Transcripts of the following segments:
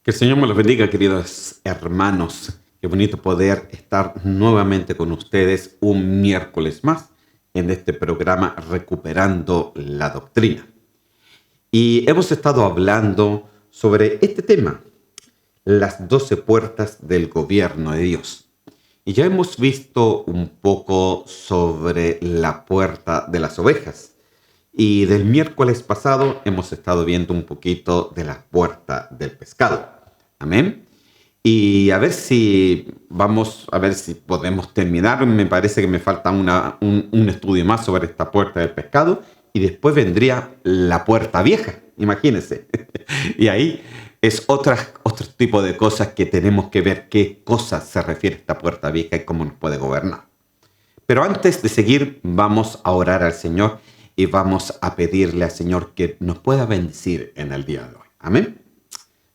Que el Señor me los bendiga, queridos hermanos. Qué bonito poder estar nuevamente con ustedes un miércoles más en este programa Recuperando la Doctrina. Y hemos estado hablando sobre este tema, las 12 puertas del gobierno de Dios. Y ya hemos visto un poco sobre la puerta de las ovejas. Y del miércoles pasado hemos estado viendo un poquito de la puerta del pescado. Amén. Y a ver si podemos terminar. Me parece que me falta un estudio más sobre esta puerta del pescado. Y después vendría la puerta vieja, imagínense. Y ahí es otro tipo de cosas que tenemos que ver qué cosas se refiere a esta puerta vieja y cómo nos puede gobernar. Pero antes de seguir, vamos a orar al Señor y vamos a pedirle al Señor que nos pueda bendecir en el día de hoy. Amén.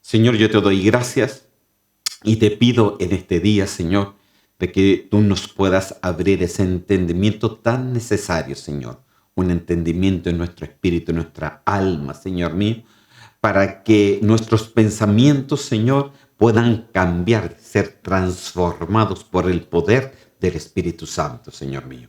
Señor, yo te doy gracias y te pido en este día, Señor, de que tú nos puedas abrir ese entendimiento tan necesario, Señor. Un entendimiento en nuestro espíritu, en nuestra alma, Señor mío, para que nuestros pensamientos, Señor, puedan cambiar, ser transformados por el poder del Espíritu Santo, Señor mío.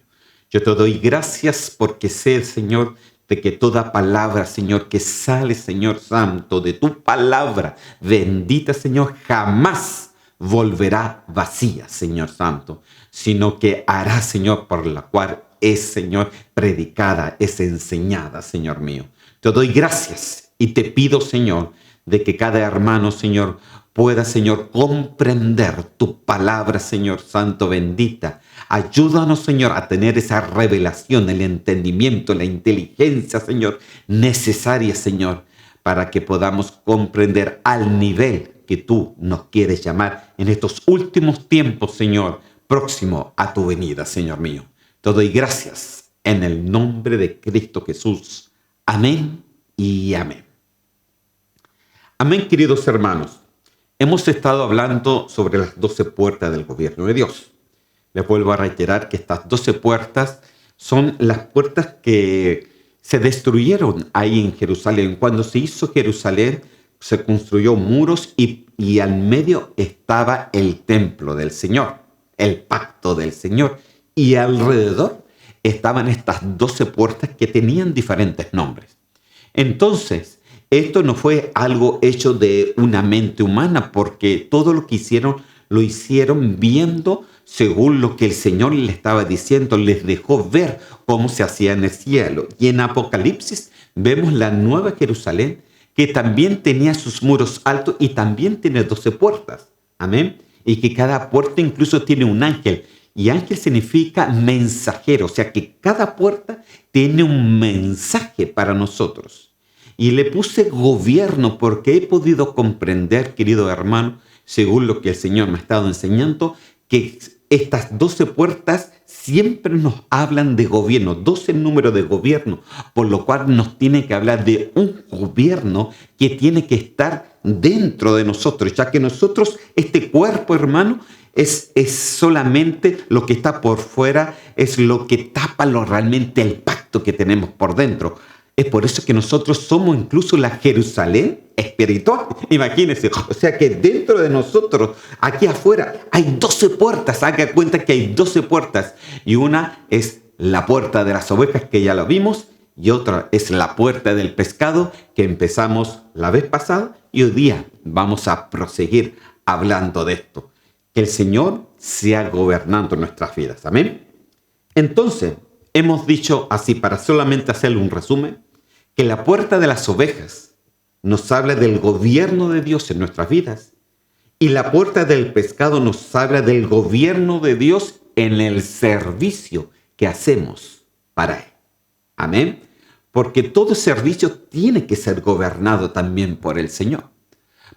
Yo te doy gracias porque sé, Señor, de que toda palabra, Señor, que sale, Señor Santo, de tu palabra bendita, Señor, jamás volverá vacía, Señor Santo, sino que hará, Señor, por la cual es, Señor, predicada, es enseñada, Señor mío. Te doy gracias y te pido, Señor, de que cada hermano, Señor, pueda, Señor, comprender tu palabra, Señor Santo, bendita. Ayúdanos, Señor, a tener esa revelación, el entendimiento, la inteligencia, Señor, necesaria, Señor, para que podamos comprender al nivel que tú nos quieres llamar en estos últimos tiempos, Señor, próximo a tu venida, Señor mío. Te doy gracias en el nombre de Cristo Jesús. Amén y amén. Amén, queridos hermanos. Hemos estado hablando sobre las 12 puertas del gobierno de Dios. Les vuelvo a reiterar que estas 12 puertas son las puertas que se destruyeron ahí en Jerusalén. Cuando se hizo Jerusalén, se construyó muros y al medio estaba el templo del Señor, el pacto del Señor. Y alrededor estaban estas 12 puertas que tenían diferentes nombres. Entonces, esto no fue algo hecho de una mente humana, porque todo lo que hicieron, lo hicieron viendo según lo que el Señor les estaba diciendo, les dejó ver cómo se hacía en el cielo. Y en Apocalipsis vemos la nueva Jerusalén, que también tenía sus muros altos y también tiene 12 puertas. Amén. Y que cada puerta incluso tiene un ángel. Y ángel significa mensajero, o sea que cada puerta tiene un mensaje para nosotros. Y le puse gobierno porque he podido comprender, querido hermano, según lo que el Señor me ha estado enseñando, que estas 12 puertas siempre nos hablan de gobierno, 12 números de gobierno, por lo cual nos tiene que hablar de un gobierno que tiene que estar dentro de nosotros, ya que nosotros, este cuerpo, hermano, es solamente lo que está por fuera, es lo que tapa realmente el pacto que tenemos por dentro. Es por eso que nosotros somos incluso la Jerusalén espiritual. Imagínense. O sea que dentro de nosotros, aquí afuera, hay 12 puertas. Haga cuenta que hay 12 puertas. Y una es la puerta de las ovejas, que ya lo vimos. Y otra es la puerta del pescado, que empezamos la vez pasada. Y hoy día vamos a proseguir hablando de esto. Que el Señor sea gobernando nuestras vidas. Amén. Entonces, hemos dicho así, para solamente hacerle un resumen, que la puerta de las ovejas nos habla del gobierno de Dios en nuestras vidas y la puerta del pescado nos habla del gobierno de Dios en el servicio que hacemos para Él. Amén. Porque todo servicio tiene que ser gobernado también por el Señor,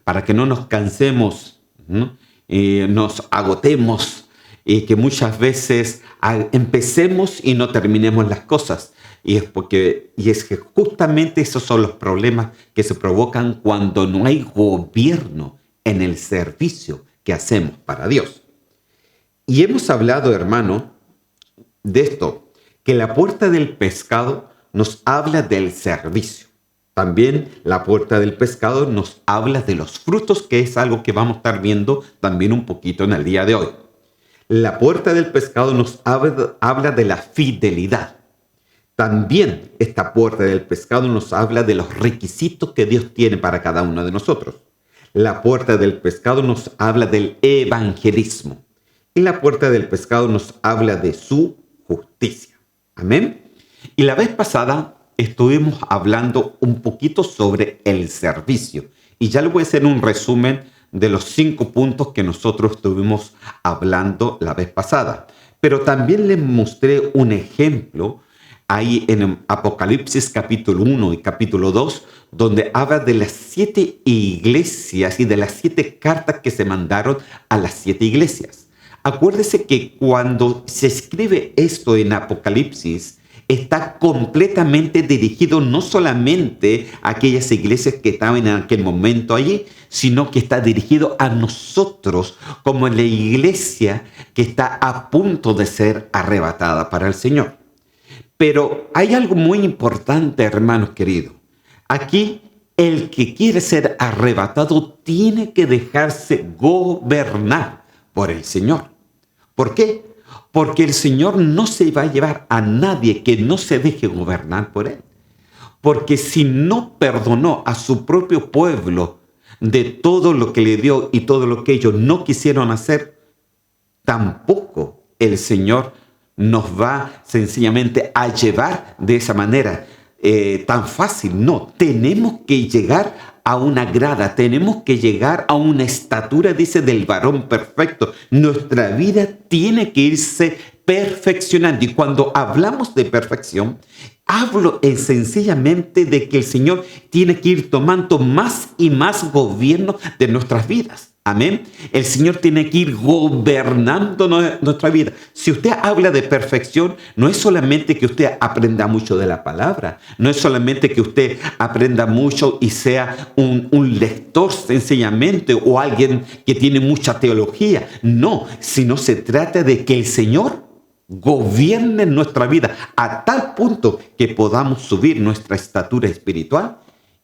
para que no nos cansemos, ¿no? Nos agotemos y que muchas veces empecemos y no terminemos las cosas. Y es que justamente esos son los problemas que se provocan cuando no hay gobierno en el servicio que hacemos para Dios. Y hemos hablado, hermano, de esto, que la puerta del pescado nos habla del servicio. También la puerta del pescado nos habla de los frutos, que es algo que vamos a estar viendo también un poquito en el día de hoy. La puerta del pescado nos habla de la fidelidad. También esta puerta del pescado nos habla de los requisitos que Dios tiene para cada uno de nosotros. La puerta del pescado nos habla del evangelismo. Y la puerta del pescado nos habla de su justicia. Amén. Y la vez pasada estuvimos hablando un poquito sobre el servicio. Y ya le voy a hacer un resumen de los 5 puntos que nosotros estuvimos hablando la vez pasada. Pero también les mostré un ejemplo ahí en Apocalipsis capítulo 1 y capítulo 2, donde habla de las 7 iglesias y de las 7 cartas que se mandaron a las 7 iglesias. Acuérdese que cuando se escribe esto en Apocalipsis, está completamente dirigido no solamente a aquellas iglesias que estaban en aquel momento allí, sino que está dirigido a nosotros como la iglesia que está a punto de ser arrebatada para el Señor. Pero hay algo muy importante, hermanos queridos. Aquí, el que quiere ser arrebatado tiene que dejarse gobernar por el Señor. ¿Por qué? Porque el Señor no se va a llevar a nadie que no se deje gobernar por Él. Porque si no perdonó a su propio pueblo de todo lo que le dio y todo lo que ellos no quisieron hacer, tampoco el Señor nos va sencillamente a llevar de esa manera tan fácil. No, tenemos que llegar a una grada, tenemos que llegar a una estatura, dice, del varón perfecto. Nuestra vida tiene que irse perfeccionando. Y cuando hablamos de perfección, hablo sencillamente de que el Señor tiene que ir tomando más y más gobierno de nuestras vidas. Amén. El Señor tiene que ir gobernando nuestra vida. Si usted habla de perfección, no es solamente que usted aprenda mucho de la palabra, no es solamente que usted aprenda mucho y sea un lector sencillamente o alguien que tiene mucha teología. No, sino se trata de que el Señor gobierne nuestra vida a tal punto que podamos subir nuestra estatura espiritual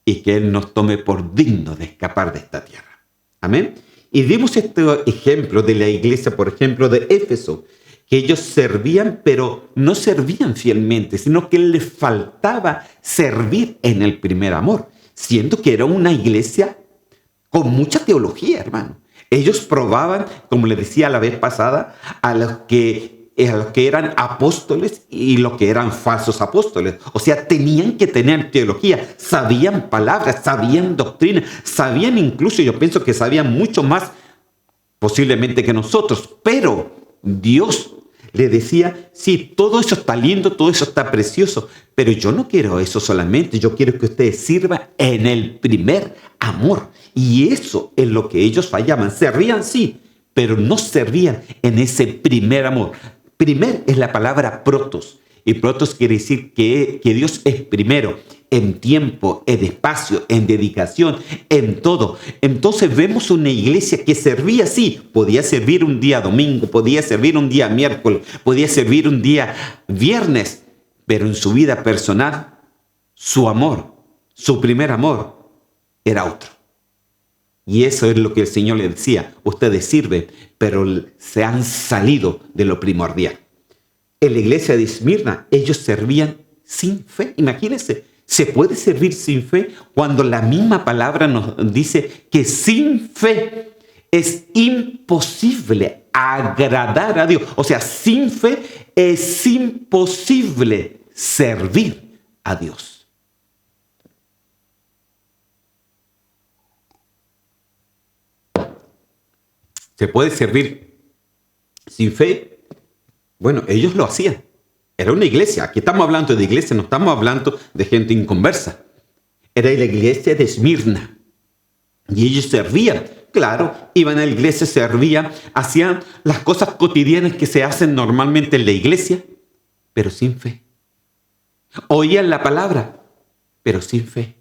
y que Él nos tome por digno de escapar de esta tierra. Amén. Y dimos este ejemplo de la iglesia, por ejemplo, de Éfeso, que ellos servían, pero no servían fielmente, sino que les faltaba servir en el primer amor, siendo que era una iglesia con mucha teología, hermano. Ellos probaban, como le decía la vez pasada, a los que eran apóstoles y los que eran falsos apóstoles. O sea, tenían que tener teología, sabían palabras, sabían doctrina, sabían incluso, yo pienso que sabían mucho más posiblemente que nosotros, pero Dios le decía, sí, todo eso está lindo, todo eso está precioso, pero yo no quiero eso solamente, yo quiero que ustedes sirvan en el primer amor. Y eso es lo que ellos fallaban. Servían, sí, pero no servían en ese primer amor. Primer es la palabra protos, y protos quiere decir que Dios es primero, en tiempo, en espacio, en dedicación, en todo. Entonces vemos una iglesia que servía así, podía servir un día domingo, podía servir un día miércoles, podía servir un día viernes, pero en su vida personal, su amor, su primer amor, era otro. Y eso es lo que el Señor le decía, ustedes sirven, pero se han salido de lo primordial. En la iglesia de Esmirna, ellos servían sin fe. Imagínense, ¿se puede servir sin fe cuando la misma palabra nos dice que sin fe es imposible agradar a Dios? O sea, sin fe es imposible servir a Dios. ¿Se puede servir sin fe? Bueno, ellos lo hacían. Era una iglesia. Aquí estamos hablando de iglesia, no estamos hablando de gente inconversa. Era la iglesia de Esmirna. Y ellos servían. Claro, iban a la iglesia, servían, hacían las cosas cotidianas que se hacen normalmente en la iglesia, pero sin fe. Oían la palabra, pero sin fe.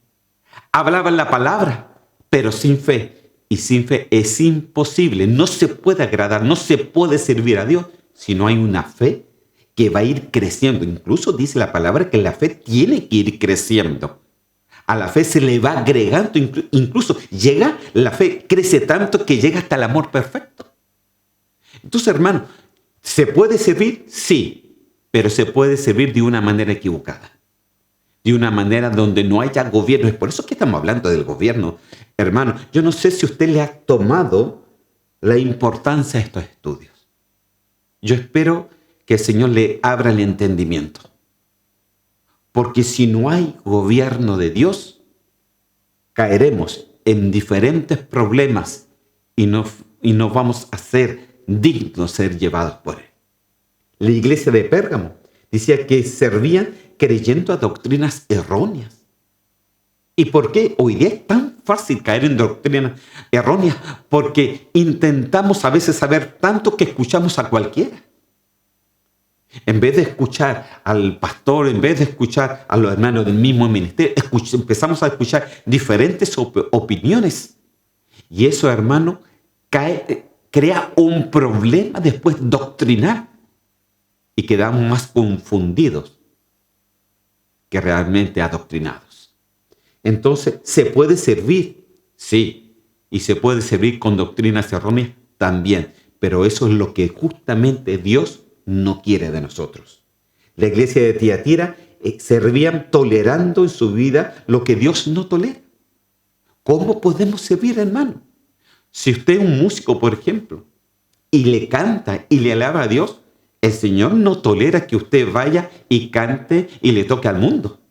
Hablaban la palabra, pero sin fe. Y sin fe es imposible, no se puede agradar, no se puede servir a Dios si no hay una fe que va a ir creciendo. Incluso dice la palabra que la fe tiene que ir creciendo. A la fe se le va agregando, incluso llega, la fe crece tanto que llega hasta el amor perfecto. Entonces, hermano, ¿se puede servir? Sí, pero se puede servir de una manera equivocada. De una manera donde no haya gobierno. Es por eso que estamos hablando del gobierno. Hermano, yo no sé si usted le ha tomado la importancia a estos estudios. Yo espero que el Señor le abra el entendimiento. Porque si no hay gobierno de Dios, caeremos en diferentes problemas y no vamos a ser dignos de ser llevados por Él. La iglesia de Pérgamo decía que servían creyendo a doctrinas erróneas. ¿Y por qué hoy día es tan fácil caer en doctrinas erróneas? Porque intentamos a veces saber tanto que escuchamos a cualquiera. En vez de escuchar al pastor, en vez de escuchar a los hermanos del mismo ministerio, empezamos a escuchar diferentes opiniones. Y eso, hermano, crea un problema después doctrinal. Y quedamos más confundidos que realmente adoctrinados. Entonces, ¿se puede servir? Sí. Y se puede servir con doctrinas erróneas también. Pero eso es lo que justamente Dios no quiere de nosotros. La iglesia de Tiatira servían tolerando en su vida lo que Dios no tolera. ¿Cómo podemos servir, hermano? Si usted es un músico, por ejemplo, y le canta y le alaba a Dios, el Señor no tolera que usted vaya y cante y le toque al mundo.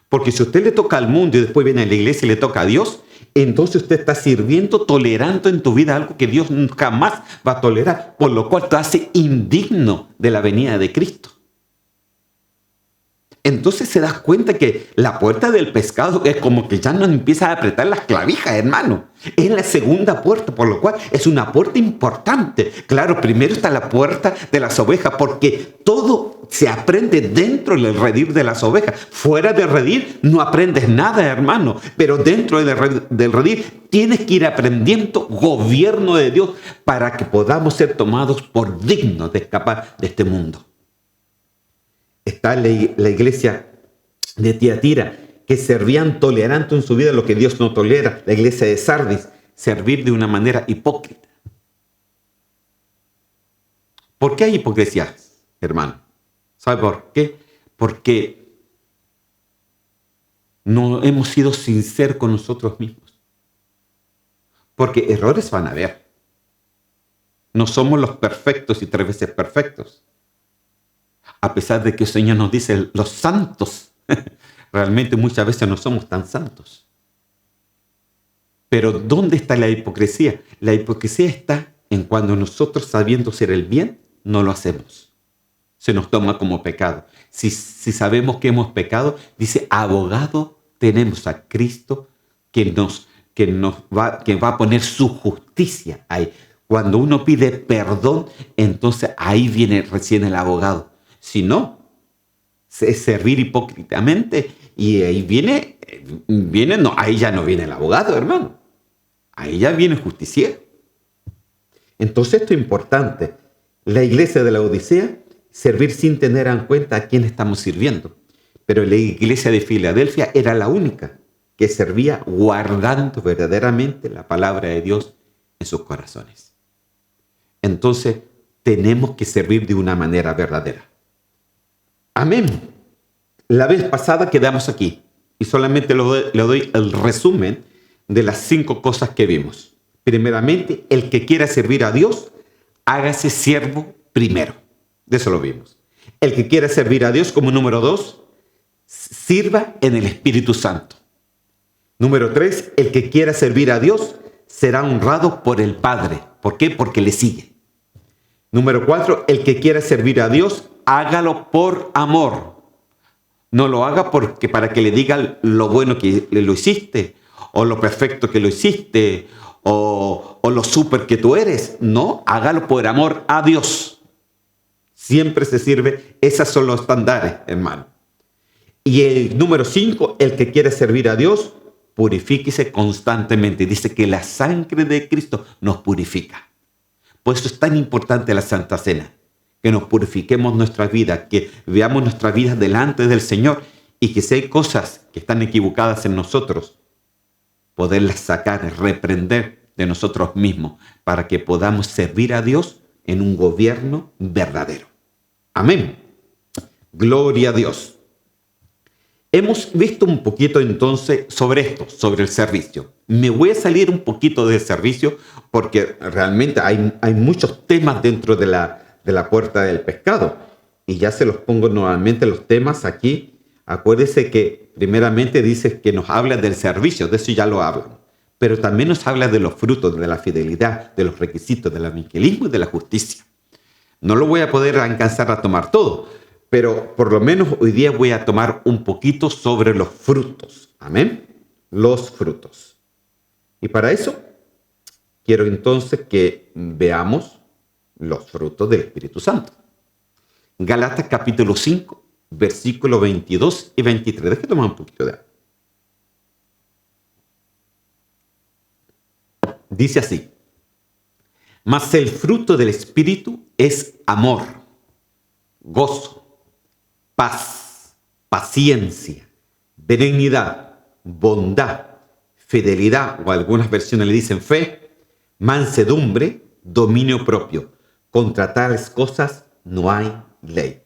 Porque si usted le toca al mundo y después viene a la iglesia y le toca a Dios, entonces usted está sirviendo, tolerando en tu vida algo que Dios jamás va a tolerar, por lo cual te hace indigno de la venida de Cristo. Entonces se da cuenta que la puerta del pescado es como que ya no empieza a apretar las clavijas, hermano. Es la segunda puerta, por lo cual es una puerta importante. Claro, primero está la puerta de las ovejas, porque todo se aprende dentro del redil de las ovejas. Fuera del redil no aprendes nada, hermano. Pero dentro del redil tienes que ir aprendiendo gobierno de Dios para que podamos ser tomados por dignos de escapar de este mundo. Está la iglesia de Tiatira, que servían tolerante en su vida lo que Dios no tolera. La iglesia de Sardis, servir de una manera hipócrita. ¿Por qué hay hipocresía, hermano? ¿Sabe por qué? Porque no hemos sido sinceros con nosotros mismos. Porque errores van a haber. No somos los perfectos y 3 veces perfectos. A pesar de que el Señor nos dice los santos, realmente muchas veces no somos tan santos. Pero ¿dónde está la hipocresía? La hipocresía está en cuando nosotros, sabiendo hacer el bien, no lo hacemos. Se nos toma como pecado. Si sabemos que hemos pecado, dice, abogado tenemos a Cristo que va a poner su justicia ahí. Cuando uno pide perdón, entonces ahí viene recién el abogado. Si no, es servir hipócritamente y ahí ahí ya no viene el abogado, hermano. Ahí ya viene el justiciero. Entonces esto es importante. La iglesia de la Odisea, servir sin tener en cuenta a quién estamos sirviendo. Pero la iglesia de Filadelfia era la única que servía guardando verdaderamente la palabra de Dios en sus corazones. Entonces tenemos que servir de una manera verdadera. Amén. La vez pasada quedamos aquí y solamente le doy el resumen de las 5 cosas que vimos. Primeramente, el que quiera servir a Dios, hágase siervo primero. De eso lo vimos. El que quiera servir a Dios, como número 2, sirva en el Espíritu Santo. Número 3, el que quiera servir a Dios será honrado por el Padre. ¿Por qué? Porque le sigue. Número 4, el que quiera servir a Dios, hágalo por amor. No lo haga para que le digan lo bueno que lo hiciste, o lo perfecto que lo hiciste, o lo súper que tú eres. No, hágalo por amor a Dios. Siempre se sirve, esos son los estándares, hermano. Y el número 5, el que quiere servir a Dios, purifíquese constantemente. Dice que la sangre de Cristo nos purifica. Por eso es tan importante la Santa Cena. Que nos purifiquemos nuestra vida, que veamos nuestra vida delante del Señor y que si hay cosas que están equivocadas en nosotros, poderlas sacar, reprender de nosotros mismos para que podamos servir a Dios en un gobierno verdadero. Amén. Gloria a Dios. Hemos visto un poquito entonces sobre esto, sobre el servicio. Me voy a salir un poquito del servicio porque realmente hay muchos temas dentro de la puerta del pescado. Y ya se los pongo nuevamente los temas aquí. Acuérdese que primeramente dice que nos habla del servicio, de eso ya lo hablan. Pero también nos habla de los frutos, de la fidelidad, de los requisitos, del evangelismo y de la justicia. No lo voy a poder alcanzar a tomar todo, pero por lo menos hoy día voy a tomar un poquito sobre los frutos. Amén. Los frutos. Y para eso quiero entonces que veamos los frutos del Espíritu Santo. Gálatas capítulo 5, versículos 22 y 23. Déjame tomar un poquito de agua. Dice así: mas el fruto del Espíritu es amor, gozo, paz, paciencia, benignidad, bondad, fidelidad, o algunas versiones le dicen fe, mansedumbre, dominio propio. Contra tales cosas no hay ley.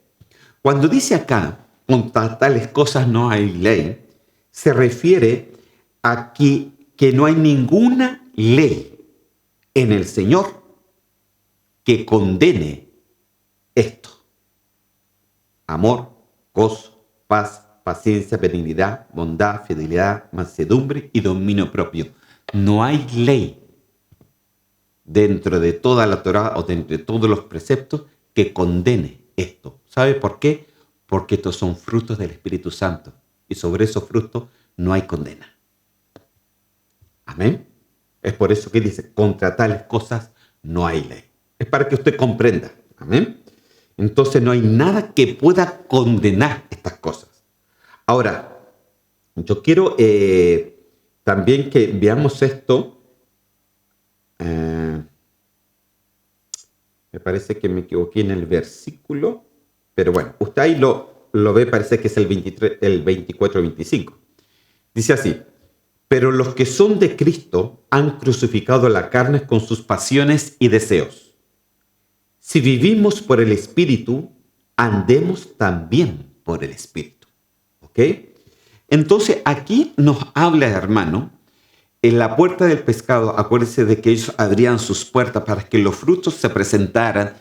Cuando dice acá, contra tales cosas no hay ley, se refiere a que no hay ninguna ley en el Señor que condene esto. Amor, gozo, paz, paciencia, benignidad, bondad, fidelidad, mansedumbre y dominio propio. No hay ley dentro de toda la Torá o dentro de todos los preceptos que condene esto. ¿Sabe por qué? Porque estos son frutos del Espíritu Santo y sobre esos frutos no hay condena. Amén. Es por eso que dice, contra tales cosas no hay ley. Es para que usted comprenda. Amén. Entonces no hay nada que pueda condenar estas cosas. Ahora, yo quiero también que veamos esto. Me parece que me equivoqué en el versículo, pero bueno, usted ahí lo ve, parece que es el 24-25. Dice así: pero los que son de Cristo han crucificado la carne con sus pasiones y deseos. Si vivimos por el Espíritu, andemos también por el Espíritu. ¿Ok? Entonces aquí nos habla, hermano, en la puerta del pescado. Acuérdense de que ellos abrían sus puertas para que los frutos se presentaran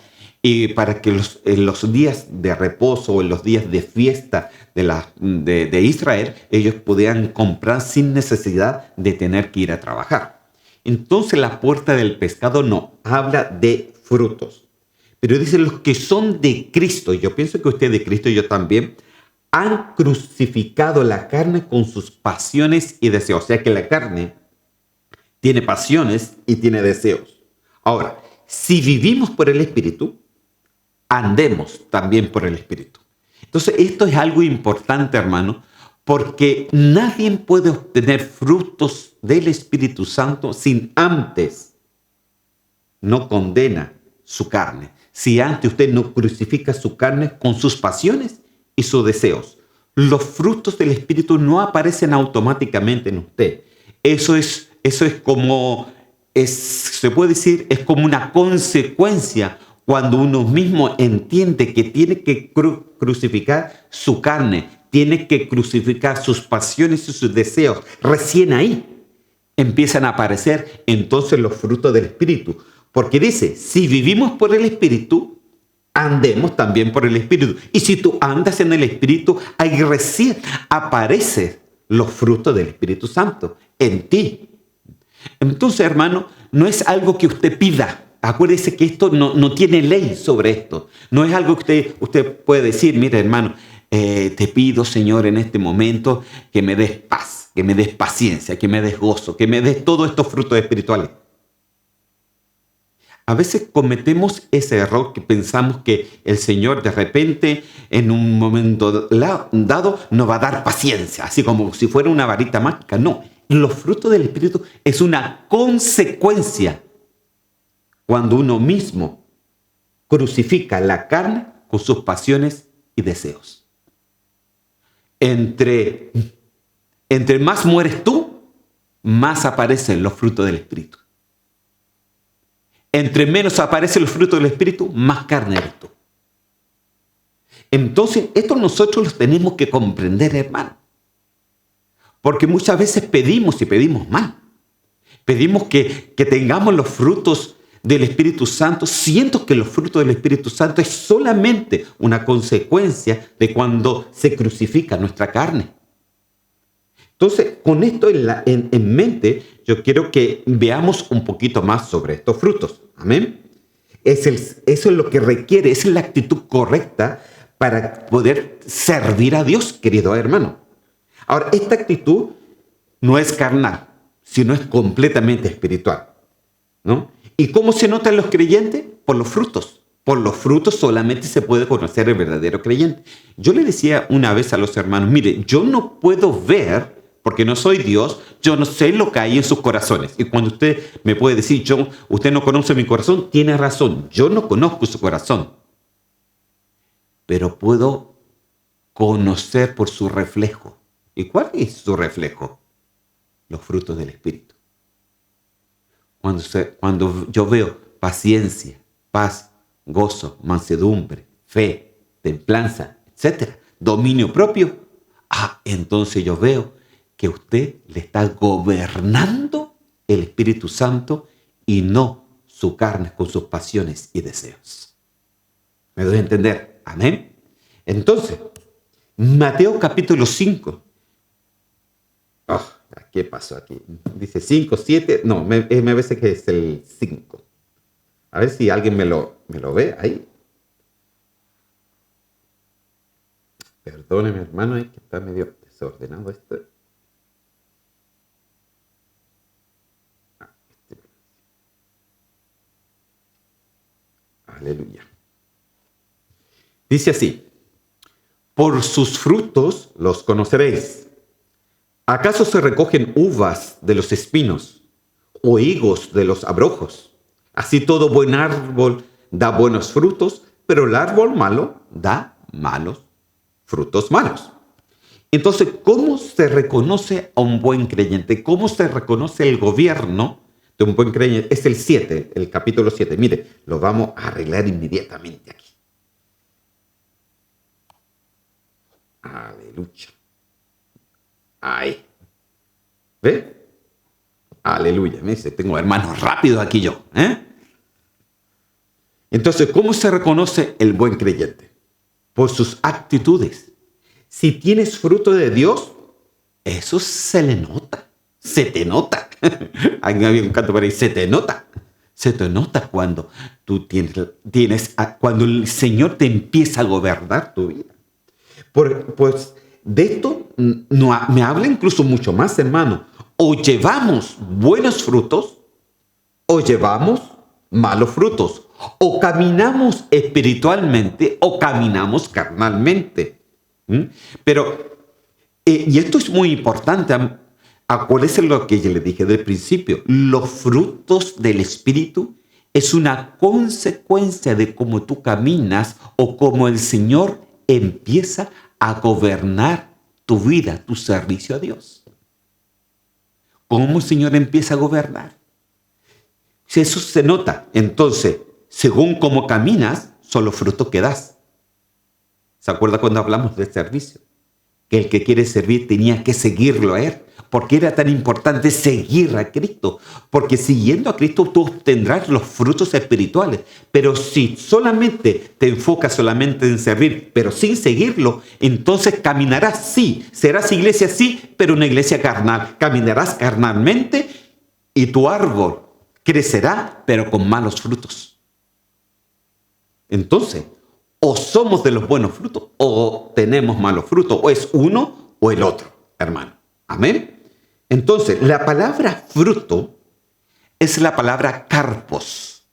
y para que en los días de reposo o en los días de fiesta de Israel, ellos podían comprar sin necesidad de tener que ir a trabajar. Entonces la puerta del pescado no habla de frutos, pero dice los que son de Cristo. Yo pienso que usted de Cristo y yo también han crucificado la carne con sus pasiones y deseos. O sea que la carne tiene pasiones y tiene deseos. Ahora, si vivimos por el Espíritu, andemos también por el Espíritu. Entonces, esto es algo importante, hermano, porque nadie puede obtener frutos del Espíritu Santo sin antes no condena su carne. Si antes usted no crucifica su carne con sus pasiones y sus deseos. Los frutos del Espíritu no aparecen automáticamente en usted. Eso es como, se puede decir, es como una consecuencia cuando uno mismo entiende que tiene que crucificar su carne, tiene que crucificar sus pasiones y sus deseos. Recién ahí empiezan a aparecer entonces los frutos del Espíritu. Porque dice, si vivimos por el Espíritu, andemos también por el Espíritu. Y si tú andas en el Espíritu, ahí recién aparecen los frutos del Espíritu Santo en ti. Entonces, hermano, no es algo que usted pida. Acuérdese que esto no tiene ley sobre esto. No es algo que usted puede decir, mire, hermano, te pido, Señor, en este momento que me des paz, que me des paciencia, que me des gozo, que me des todos estos frutos espirituales. A veces cometemos ese error que pensamos que el Señor de repente en un momento dado nos va a dar paciencia, así como si fuera una varita mágica. No, los frutos del Espíritu es una consecuencia cuando uno mismo crucifica la carne con sus pasiones y deseos. Entre, entre más mueres tú, más aparecen los frutos del Espíritu. Entre menos aparecen los frutos del Espíritu, más carne eres tú. Entonces, esto nosotros lo tenemos que comprender, hermano. Porque muchas veces pedimos y pedimos mal. Pedimos que tengamos los frutos del Espíritu Santo. Siento que los frutos del Espíritu Santo es solamente una consecuencia de cuando se crucifica nuestra carne. Entonces, con esto en mente, yo quiero que veamos un poquito más sobre estos frutos. Amén. Eso es lo que requiere, esa es la actitud correcta para poder servir a Dios, querido hermano. Ahora, esta actitud no es carnal, sino es completamente espiritual, ¿no? ¿Y cómo se nota en los creyentes? Por los frutos. Por los frutos solamente se puede conocer el verdadero creyente. Yo le decía una vez a los hermanos, mire, yo no puedo ver, porque no soy Dios, yo no sé lo que hay en sus corazones. Y cuando usted me puede decir, usted no conoce mi corazón, tiene razón, yo no conozco su corazón. Pero puedo conocer por su reflejo. ¿Y cuál es su reflejo? Los frutos del Espíritu. Cuando yo veo paciencia, paz, gozo, mansedumbre, fe, templanza, etc., dominio propio, entonces yo veo que usted le está gobernando el Espíritu Santo y no su carne con sus pasiones y deseos. ¿Me doy a entender? Amén. Entonces, Mateo capítulo 5. ¿Qué pasó aquí? Dice 5, 7. No, me parece que es el 5. A ver si alguien me lo ve ahí. Perdóneme, hermano, es que está medio desordenado esto. Aleluya. Dice así: por sus frutos los conoceréis. ¿Acaso se recogen uvas de los espinos o higos de los abrojos? Así todo buen árbol da buenos frutos, pero el árbol malo da malos frutos malos. Entonces, ¿cómo se reconoce a un buen creyente? ¿Cómo se reconoce el gobierno de un buen creyente? Es el 7, el capítulo 7. Mire, lo vamos a arreglar inmediatamente aquí. Aleluya. Ahí. ¿Ve? Aleluya. Me dice, tengo hermanos rápidos aquí yo. Entonces, ¿cómo se reconoce el buen creyente? Por sus actitudes. Si tienes fruto de Dios, eso se le nota. Se te nota. Había un canto por ahí, se te nota. Se te nota cuando tú cuando el Señor te empieza a gobernar tu vida. Pues de esto me habla incluso mucho más, hermano. O llevamos buenos frutos o llevamos malos frutos. O caminamos espiritualmente o caminamos carnalmente. Pero, y esto es muy importante, acuérdense lo que yo le dije del principio, los frutos del Espíritu es una consecuencia de cómo tú caminas o cómo el Señor empieza a gobernar tu vida, tu servicio a Dios. ¿Cómo el Señor empieza a gobernar? Si eso se nota, entonces, según cómo caminas, son los frutos que das. ¿Se acuerda cuando hablamos del servicio? Que el que quiere servir tenía que seguirlo a Él. ¿Por qué era tan importante seguir a Cristo? Porque siguiendo a Cristo tú obtendrás los frutos espirituales. Pero si solamente te enfocas solamente en servir, pero sin seguirlo, entonces caminarás, sí, serás iglesia, sí, pero una iglesia carnal. Caminarás carnalmente y tu árbol crecerá, pero con malos frutos. Entonces, o somos de los buenos frutos o tenemos malos frutos. O es uno o el otro, hermano. Amén. Entonces, la palabra fruto es la palabra carpos,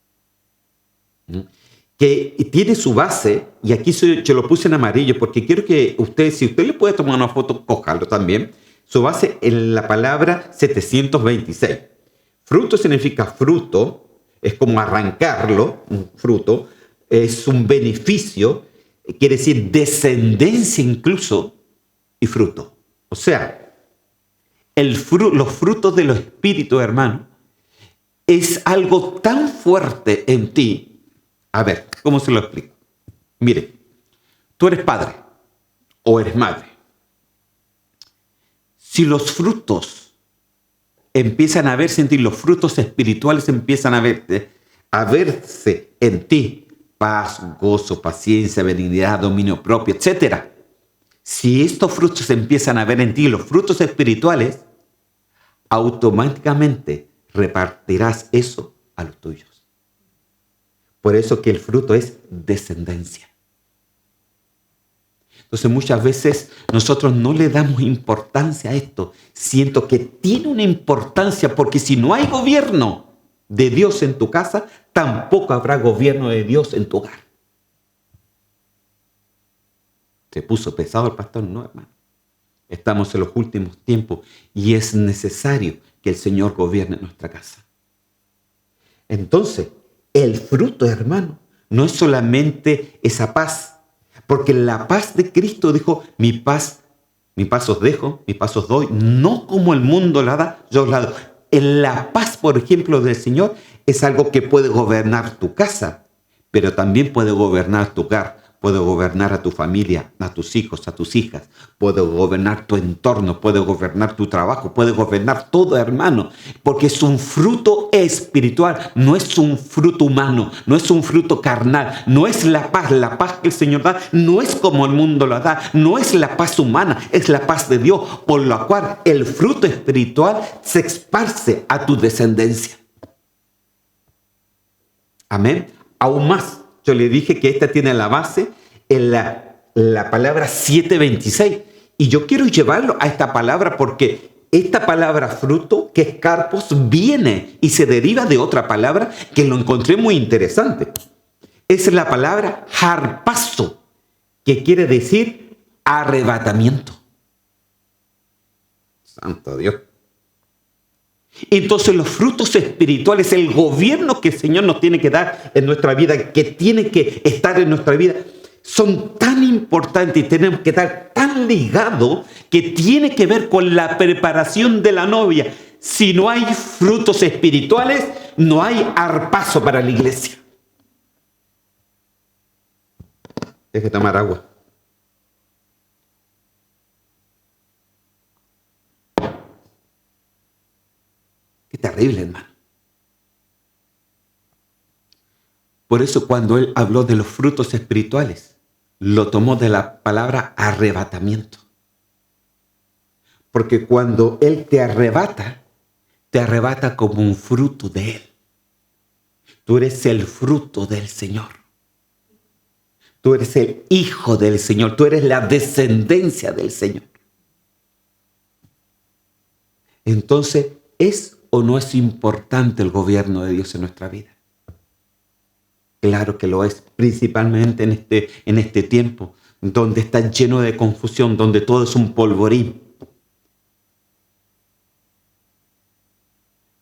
que tiene su base, y aquí yo lo puse en amarillo porque quiero que usted, si usted le puede tomar una foto, cójalo también. Su base en la palabra 726. Fruto significa fruto, es como arrancarlo, un fruto, es un beneficio, quiere decir descendencia incluso, y fruto. O sea, los frutos de los espíritus, hermano, es algo tan fuerte en ti. A ver, ¿cómo se lo explico? Mire, tú eres padre o eres madre. Si los frutos empiezan a verse en ti, los frutos espirituales empiezan a verse en ti, paz, gozo, paciencia, benignidad, dominio propio, etc. Si estos frutos empiezan a ver en ti, los frutos espirituales, automáticamente repartirás eso a los tuyos. Por eso que el fruto es descendencia. Entonces muchas veces nosotros no le damos importancia a esto. Siento que tiene una importancia porque si no hay gobierno de Dios en tu casa, tampoco habrá gobierno de Dios en tu hogar. ¿Se puso pesado el pastor? No, hermano. Estamos en los últimos tiempos y es necesario que el Señor gobierne nuestra casa. Entonces, el fruto, hermano, no es solamente esa paz, porque la paz de Cristo dijo, mi paz os dejo, mi paz os doy, no como el mundo la da, yo os la doy. La paz, por ejemplo, del Señor es algo que puede gobernar tu casa, pero también puede gobernar tu hogar. Puede gobernar a tu familia, a tus hijos, a tus hijas. Puede gobernar tu entorno, puede gobernar tu trabajo, puede gobernar todo, hermano. Porque es un fruto espiritual, no es un fruto humano, no es un fruto carnal, no es la paz que el Señor da, no es como el mundo la da, no es la paz humana, es la paz de Dios, por la cual el fruto espiritual se esparce a tu descendencia. Amén. Aún más. Yo le dije que esta tiene la base en la palabra 7:26. Y yo quiero llevarlo a esta palabra porque esta palabra fruto, que es carpos, viene y se deriva de otra palabra que lo encontré muy interesante. Es la palabra harpazo, que quiere decir arrebatamiento. Santo Dios. Entonces los frutos espirituales, el gobierno que el Señor nos tiene que dar en nuestra vida, que tiene que estar en nuestra vida, son tan importantes y tenemos que estar tan ligados que tiene que ver con la preparación de la novia. Si no hay frutos espirituales, no hay arpazo para la iglesia. Deje tomar agua. Qué terrible, hermano. Por eso cuando él habló de los frutos espirituales, lo tomó de la palabra arrebatamiento. Porque cuando él te arrebata como un fruto de él. Tú eres el fruto del Señor. Tú eres el hijo del Señor. Tú eres la descendencia del Señor. Entonces, ¿es o no es importante el gobierno de Dios en nuestra vida? Claro que lo es, principalmente en este tiempo, donde está lleno de confusión, donde todo es un polvorín.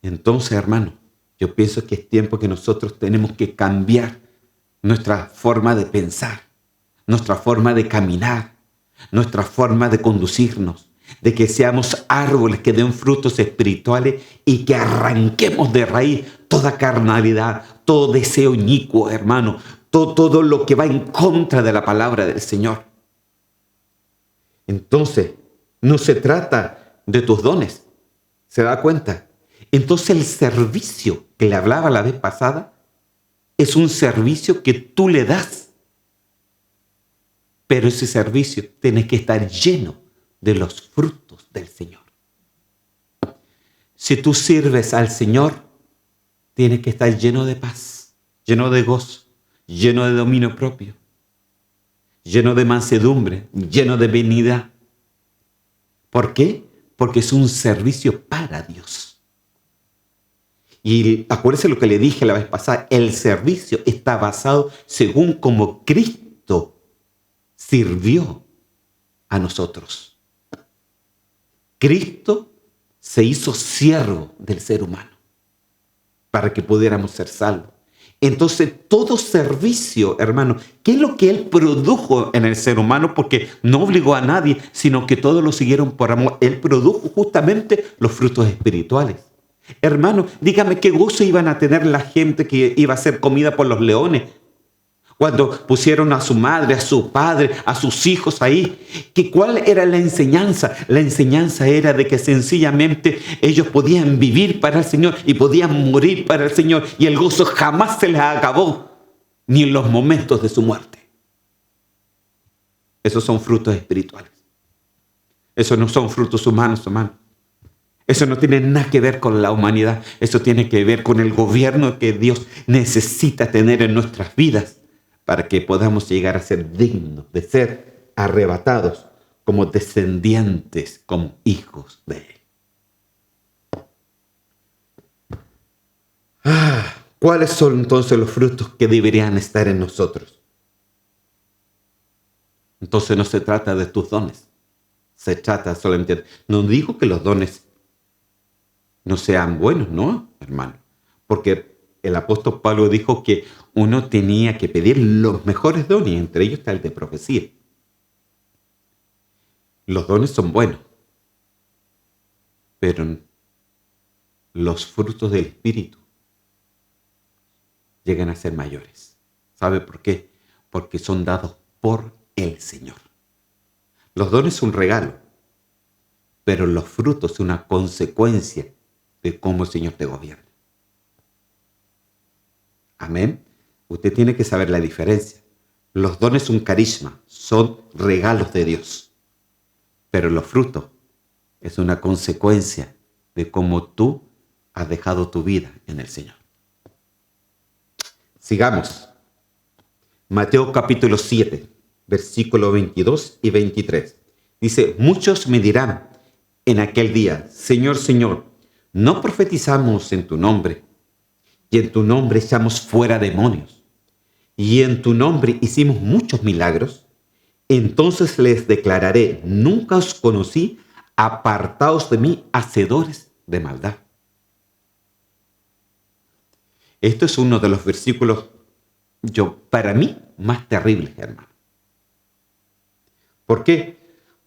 Entonces, hermano, yo pienso que es tiempo que nosotros tenemos que cambiar nuestra forma de pensar, nuestra forma de caminar, nuestra forma de conducirnos, de que seamos árboles que den frutos espirituales y que arranquemos de raíz toda carnalidad, todo deseo inicuo, hermano, todo lo que va en contra de la palabra del Señor. Entonces, no se trata de tus dones, ¿se da cuenta? Entonces el servicio que le hablaba la vez pasada es un servicio que tú le das, pero ese servicio tiene que estar lleno de los frutos del Señor. Si tú sirves al Señor, tiene que estar lleno de paz, lleno de gozo, lleno de dominio propio, lleno de mansedumbre, lleno de benignidad. ¿Por qué? Porque es un servicio para Dios. Y acuérdense lo que le dije la vez pasada, el servicio está basado según como Cristo sirvió a nosotros. Cristo se hizo siervo del ser humano para que pudiéramos ser salvos. Entonces, todo servicio, hermano, ¿qué es lo que Él produjo en el ser humano? Porque no obligó a nadie, sino que todos lo siguieron por amor. Él produjo justamente los frutos espirituales. Hermano, dígame qué gozo iban a tener la gente que iba a ser comida por los leones cuando pusieron a su madre, a su padre, a sus hijos ahí. ¿Cuál era la enseñanza? La enseñanza era de que sencillamente ellos podían vivir para el Señor y podían morir para el Señor, y el gozo jamás se les acabó, ni en los momentos de su muerte. Esos son frutos espirituales. Esos no son frutos humanos, hermano. Eso no tiene nada que ver con la humanidad. Eso tiene que ver con el gobierno que Dios necesita tener en nuestras vidas, para que podamos llegar a ser dignos de ser arrebatados como descendientes, como hijos de Él. ¿Cuáles son entonces los frutos que deberían estar en nosotros? Entonces no se trata de tus dones. Se trata solamente... No digo que los dones no sean buenos, no, hermano. Porque el apóstol Pablo dijo que uno tenía que pedir los mejores dones, y entre ellos está el de profecía. Los dones son buenos, pero los frutos del Espíritu llegan a ser mayores. ¿Sabe por qué? Porque son dados por el Señor. Los dones son un regalo, pero los frutos son una consecuencia de cómo el Señor te gobierna. Amén. Usted tiene que saber la diferencia. Los dones son carisma, son regalos de Dios. Pero los frutos es una consecuencia de cómo tú has dejado tu vida en el Señor. Sigamos. Mateo capítulo 7, versículos 22 y 23. Dice, muchos me dirán en aquel día, Señor, Señor, ¿no profetizamos en tu nombre? Y en tu nombre echamos fuera demonios, y en tu nombre hicimos muchos milagros. Entonces les declararé, nunca os conocí, apartaos de mí, hacedores de maldad. Esto es uno de los versículos, para mí, más terribles, hermano. ¿Por qué?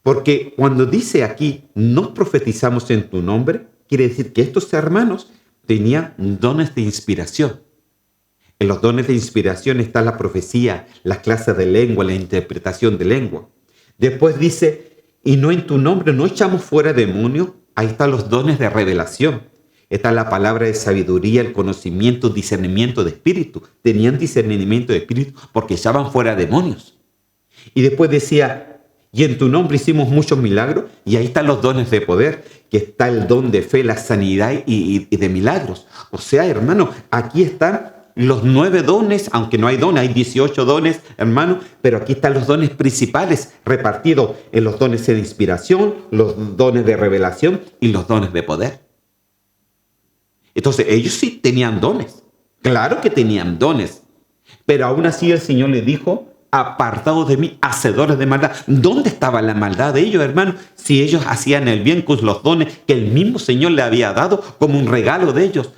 Porque cuando dice aquí, no profetizamos en tu nombre, quiere decir que estos hermanos tenían dones de inspiración. En los dones de inspiración está la profecía, las clases de lengua, la interpretación de lengua. Después dice, y no en tu nombre, no echamos fuera demonios. Ahí están los dones de revelación. Está la palabra de sabiduría, el conocimiento, discernimiento de espíritu. Tenían discernimiento de espíritu porque echaban fuera demonios. Y después decía, y en tu nombre hicimos muchos milagros. Y ahí están los dones de poder, que está el don de fe, la sanidad y de milagros. O sea, hermano, aquí están los 9 dones, aunque no hay dones, hay 18 dones, hermano, pero aquí están los dones principales repartidos en los dones de inspiración, los dones de revelación y los dones de poder. Entonces, ellos sí tenían dones. Claro que tenían dones. Pero aún así el Señor les dijo, apartados de mí, hacedores de maldad. ¿Dónde estaba la maldad de ellos, hermano? Si ellos hacían el bien con los dones que el mismo Señor le había dado como un regalo de ellos.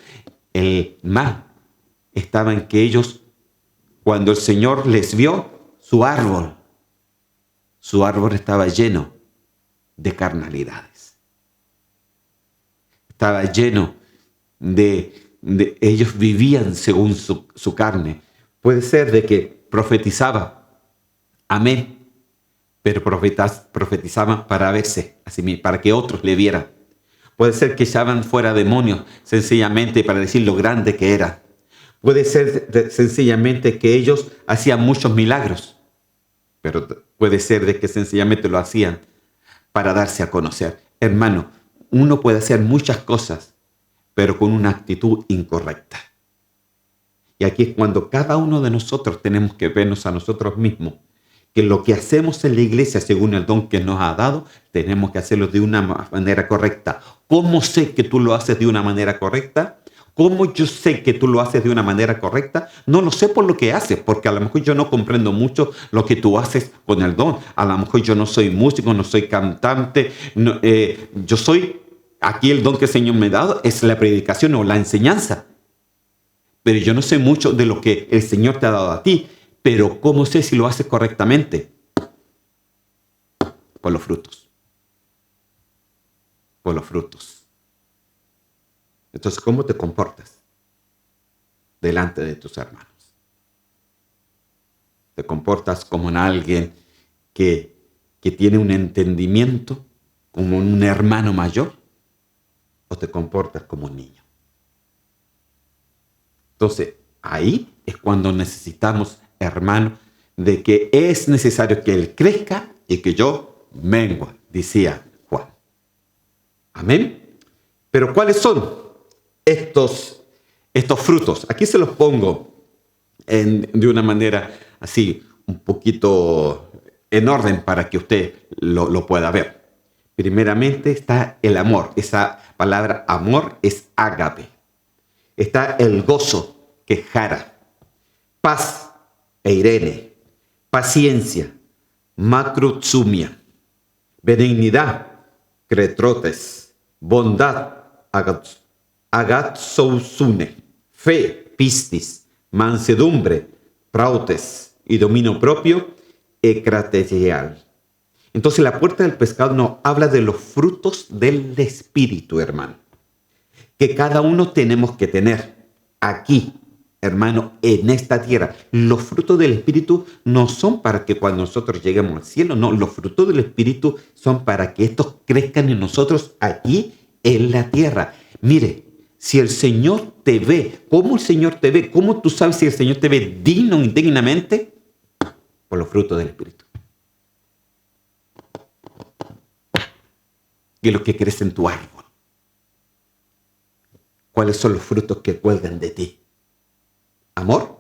El mal estaba en que ellos, cuando el Señor les vio, su árbol estaba lleno de carnalidades. Estaba lleno de ellos vivían según su carne. Puede ser de que profetizaba, amén, pero profetizaban para verse, así para que otros le vieran. Puede ser que echaban fuera demonios sencillamente para decir lo grande que era. Puede ser sencillamente que ellos hacían muchos milagros, pero puede ser de que sencillamente lo hacían para darse a conocer. Hermano, uno puede hacer muchas cosas, pero con una actitud incorrecta. Y aquí es cuando cada uno de nosotros tenemos que vernos a nosotros mismos, que lo que hacemos en la iglesia, según el don que nos ha dado, tenemos que hacerlo de una manera correcta. ¿Cómo sé que tú lo haces de una manera correcta? ¿Cómo yo sé que tú lo haces de una manera correcta? No lo sé por lo que haces, porque a lo mejor yo no comprendo mucho lo que tú haces con el don. A lo mejor yo no soy músico, no soy cantante, yo soy, aquí el don que el Señor me ha dado es la predicación o la enseñanza. pero yo no sé mucho de lo que el Señor te ha dado a ti. Pero ¿cómo sé si lo haces correctamente? Por los frutos. Por los frutos. Entonces, ¿cómo te comportas delante de tus hermanos? ¿Te comportas como en alguien que tiene un entendimiento, como un hermano mayor? ¿O te comportas como un niño? Entonces, ahí es cuando necesitamos, hermano, de que es necesario que Él crezca y que yo mengua, decía Juan. Amén. Pero ¿cuáles son estos frutos? Aquí se los pongo de una manera así, un poquito en orden para que usted lo pueda ver. Primeramente está el amor. Esa palabra amor es ágape. Está el gozo, que es jara. Paz, eirene. Paciencia, macrotsumia. Benignidad, cretrotes. Bondad, agatsousune. Fe, pistis. Mansedumbre, prautes. Y dominio propio, ecratesial. Entonces la puerta del pescado nos habla de los frutos del Espíritu, hermano, que cada uno tenemos que tener aquí, hermano, en esta tierra. Los frutos del Espíritu no son para que cuando nosotros lleguemos al cielo, no, los frutos del Espíritu son para que estos crezcan en nosotros aquí en la tierra. Mire, si el Señor te ve, ¿cómo el Señor te ve? ¿Cómo tú sabes si el Señor te ve digno o indignamente? Por los frutos del Espíritu. ¿Qué es lo que crece en tu árbol? ¿Cuáles son los frutos que cuelgan de ti? Amor,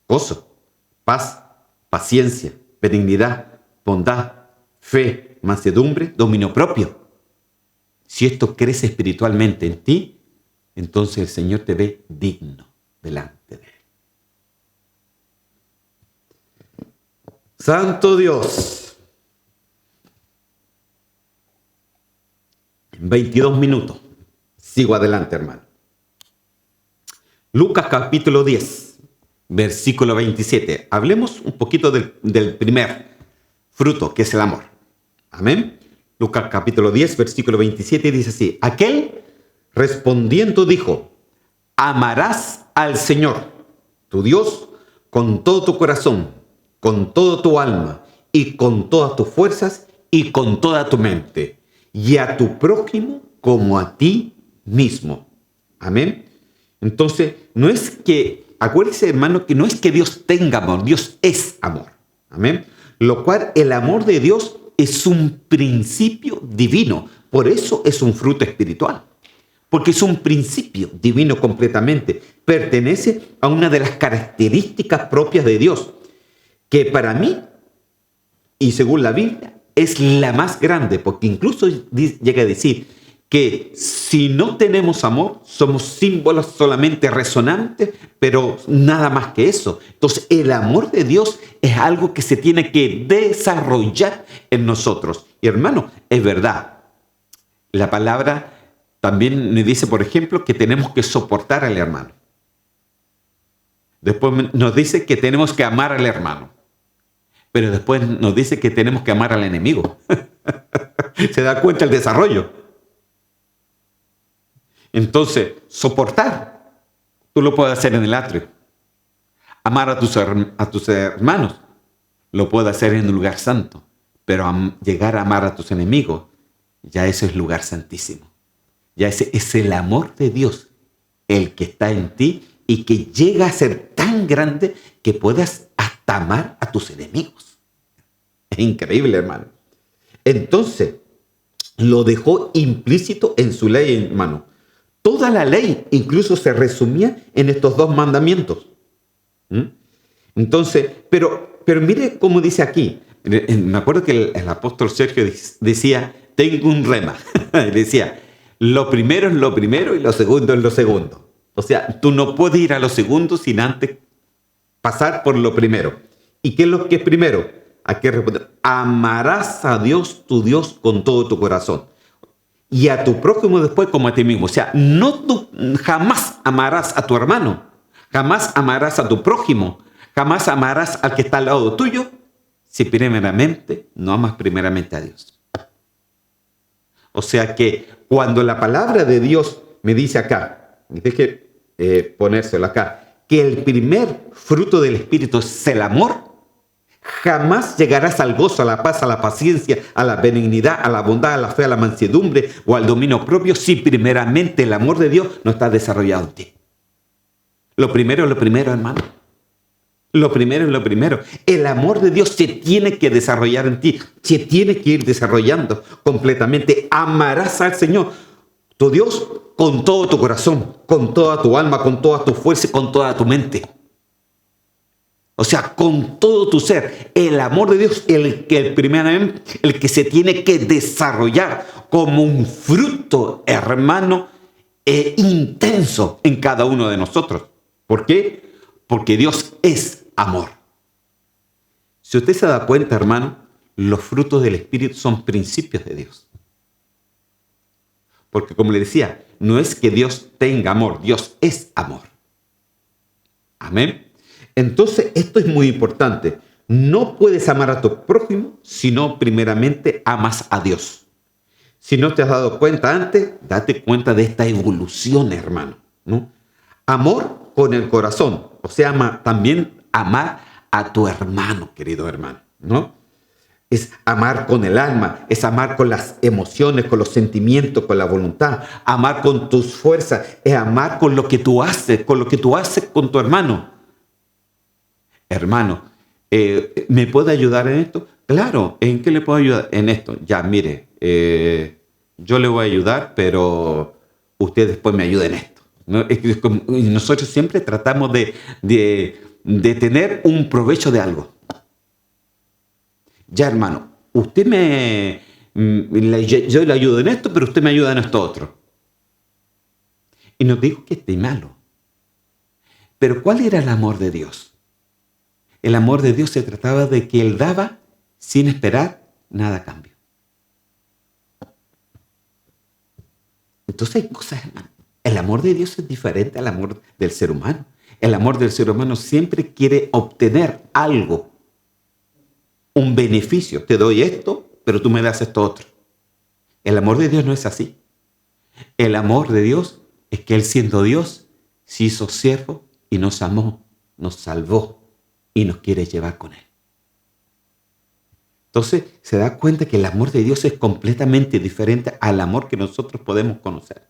gozo, paz, paciencia, benignidad, bondad, fe, mansedumbre, dominio propio. Si esto crece espiritualmente en ti, entonces el Señor te ve digno delante de Él. Santo Dios. 22 minutos. Sigo adelante, hermano. Lucas capítulo 10, versículo 27. Hablemos un poquito del primer fruto, que es el amor. Amén. Lucas capítulo 10, versículo 27 dice así. Aquel respondiendo dijo, amarás al Señor, tu Dios, con todo tu corazón, con toda tu alma y con todas tus fuerzas y con toda tu mente. Y a tu prójimo como a ti mismo. Amén. Entonces, no es que, acuérdese, hermano, que no es que Dios tenga amor, Dios es amor. Amén. Lo cual el amor de Dios es un principio divino. Por eso es un fruto espiritual. Porque es un principio divino completamente. Pertenece a una de las características propias de Dios. Que para mí, y según la Biblia, es la más grande, porque incluso llega a decir que si no tenemos amor, somos símbolos solamente resonantes, pero nada más que eso. Entonces, el amor de Dios es algo que se tiene que desarrollar en nosotros. Y hermano, es verdad. La palabra también me dice, por ejemplo, que tenemos que soportar al hermano. Después nos dice que tenemos que amar al hermano. Pero después nos dice que tenemos que amar al enemigo. ¿Se da cuenta el desarrollo? Entonces, soportar, tú lo puedes hacer en el atrio. Amar a tus hermanos, lo puedes hacer en un lugar santo. Pero llegar a amar a tus enemigos, ya eso es lugar santísimo. Ya ese es el amor de Dios, el que está en ti y que llega a ser tan grande que puedas hasta amar a tus enemigos. Es increíble, hermano. Entonces, lo dejó implícito en su ley, hermano. Toda la ley incluso se resumía en estos dos mandamientos. Entonces, pero mire cómo dice aquí. Me acuerdo que el apóstol Sergio decía, tengo un rema. Decía, lo primero es lo primero y lo segundo es lo segundo. O sea, tú no puedes ir a lo segundo sin antes pasar por lo primero. ¿Y qué es lo que es primero? Aquí responde, amarás a Dios, tu Dios, con todo tu corazón. Y a tu prójimo después como a ti mismo. O sea, no tú jamás amarás a tu hermano. Jamás amarás a tu prójimo, jamás amarás al que está al lado tuyo, si primeramente no amas primeramente a Dios. O sea que cuando la palabra de Dios me dice acá, deje ponérselo acá, que el primer fruto del Espíritu es el amor, jamás llegarás al gozo, a la paz, a la paciencia, a la benignidad, a la bondad, a la fe, a la mansedumbre o al dominio propio si primeramente el amor de Dios no está desarrollado en ti. Lo primero es lo primero, hermano. Lo primero es lo primero. El amor de Dios se tiene que desarrollar en ti. Se tiene que ir desarrollando completamente. Amarás al Señor, tu Dios, con todo tu corazón, con toda tu alma, con toda tu fuerza y con toda tu mente. O sea, con todo tu ser. El amor de Dios, el que se tiene que desarrollar como un fruto, hermano, intenso en cada uno de nosotros. ¿Por qué? Porque Dios es amor. Si usted se da cuenta, hermano, los frutos del Espíritu son principios de Dios. Porque como le decía, no es que Dios tenga amor, Dios es amor. Amén. Entonces, esto es muy importante. No puedes amar a tu prójimo si no primeramente amas a Dios. Si no te has dado cuenta antes, date cuenta de esta evolución, hermano, ¿no? Amor con el corazón, o sea, también amar a tu hermano, querido hermano, ¿no? Es amar con el alma, es amar con las emociones, con los sentimientos, con la voluntad, amar con tus fuerzas, es amar con lo que tú haces, con tu hermano. Hermano, ¿me puede ayudar en esto? Claro, ¿en qué le puedo ayudar? En esto, ya, mire, yo le voy a ayudar, pero usted después me ayuda en esto, ¿no? Nosotros siempre tratamos de tener un provecho de algo. Ya, hermano, usted yo le ayudo en esto, pero usted me ayuda en esto otro. Y no digo que esté malo. Pero ¿cuál era el amor de Dios? El amor de Dios se trataba de que Él daba sin esperar nada a cambio. Entonces hay cosas, hermano. El amor de Dios es diferente al amor del ser humano. El amor del ser humano siempre quiere obtener algo, un beneficio. Te doy esto, pero tú me das esto otro. El amor de Dios no es así. El amor de Dios es que Él, siendo Dios, se hizo siervo y nos amó, nos salvó y nos quiere llevar con Él. Entonces se da cuenta que el amor de Dios es completamente diferente al amor que nosotros podemos conocer.